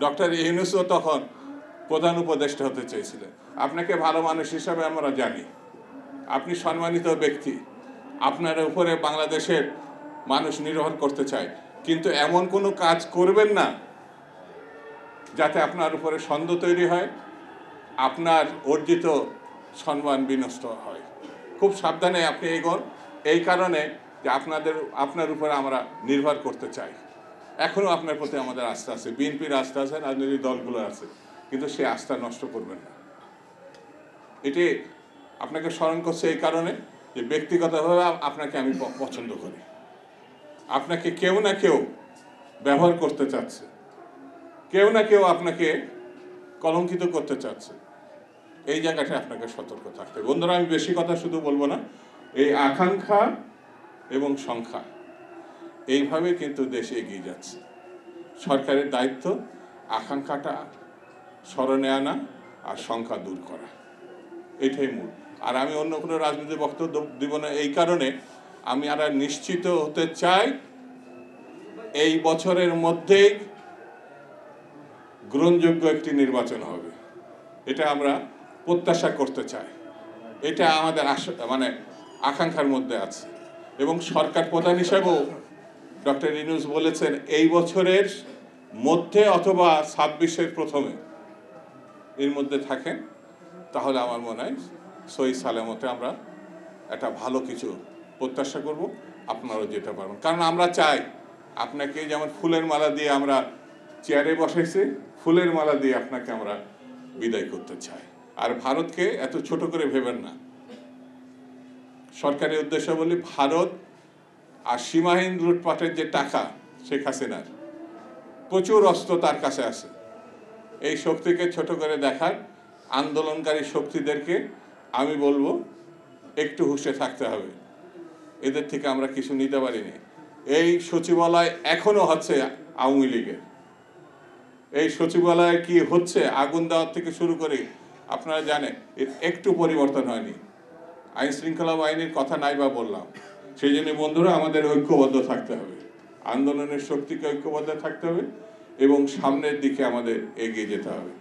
Doctor ইউনূসও তখন প্রধান উপদেষ্টা হতে চেয়েছিলেন। আপনাকে ভালো মানুষ হিসাবে আমরা জানি, আপনি সম্মানিত ব্যক্তি, আপনার উপরে বাংলাদেশের মানুষ নির্ভর করতে চায়, কিন্তু এমন কোনো কাজ করবেন না যাতে আপনার উপরে সন্দেহ তৈরি হয়, আপনার অর্জিত সম্মান বিনষ্ট হয়। খুব সাবধানে আপনি এগোন, এই কারণে যে আপনার উপরে আমরা নির্ভর করতে চাই। এখনও আপনার প্রতি আমাদের আস্থা আছে, বিএনপির আস্থা আছে, রাজনৈতিক দলগুলো আছে, কিন্তু সে আস্থা নষ্ট করবেন না। এটি আপনাকে স্মরণ করছে এই কারণে যে ব্যক্তিগতভাবে আপনাকে আমি পছন্দ করি। আপনাকে কেউ না কেউ ব্যবহার করতে চাচ্ছে, কেউ না কেউ আপনাকে কলঙ্কিত করতে চাচ্ছে। এই জায়গাটা আপনাকে সতর্ক থাকতে হবে। বন্ধুরা, আমি বেশি কথা শুধু বলবো না, এই আকাঙ্ক্ষা এবং সংখ্যা এইভাবে কিন্তু দেশ এগিয়ে যাচ্ছে। সরকারের দায়িত্ব আকাঙ্ক্ষাটা স্মরণে আনা আর সংখ্যা দূর করা, এটাই মূল। আর আমি অন্য কোনো রাজনৈতিক বক্তব্য দিব না, এই কারণে আমি আর নিশ্চিত হতে চাই এই বছরের মধ্যেই গ্রহণযোগ্য একটি নির্বাচন হবে। এটা আমরা প্রত্যাশা করতে চাই, এটা আমাদের আকাঙ্ক্ষার মধ্যে আছে। এবং সরকার প্রধান হিসেবেও ডক্টর ইউনূস বলেছেন এই বছরের মধ্যে অথবা 26-এর প্রথমে এর মধ্যে থাকেন, তাহলে আমার মনে হয় সহি সালামতে আমরা একটা ভালো কিছু প্রত্যাশা করব, আপনারাও যেতে পারবেন। কারণ আমরা চাই আপনাকে যেমন ফুলের মালা দিয়ে আমরা চেয়ারে বসাইছি, ফুলের মালা দিয়ে আপনাকে আমরা বিদায় করতে চাই। আর ভারতকে এত ছোট করে ভেবেন না। সরকারের উদ্দেশ্য বলি, ভারত আর সীমাহীন লুটপাটের যে টাকা শেখ হাসিনার, প্রচুর অস্ত্র তার কাছে আছে। এই শক্তিকে ছোট করে দেখার আন্দোলনকারী শক্তিদেরকে আমি বলবো একটু হুঁশে থাকতে হবে। এদের থেকে আমরা কিছু নিতে পারিনি। এই সচিবালয় এখনো হচ্ছে আওয়ামী লীগের। এই সচিবালয়ে কি হচ্ছে, আগুন দেওয়ার থেকে শুরু করে আপনারা জানেন একটু পরিবর্তন হয়নি। আইন শৃঙ্খলা বাহিনীর কথা নাই বা বললাম। সেই জন্য বন্ধুরা, আমাদের ঐক্যবদ্ধ থাকতে হবে, আন্দোলনের শক্তিকে ঐক্যবদ্ধ থাকতে হবে এবং সামনের দিকে আমাদের এগিয়ে যেতে হবে।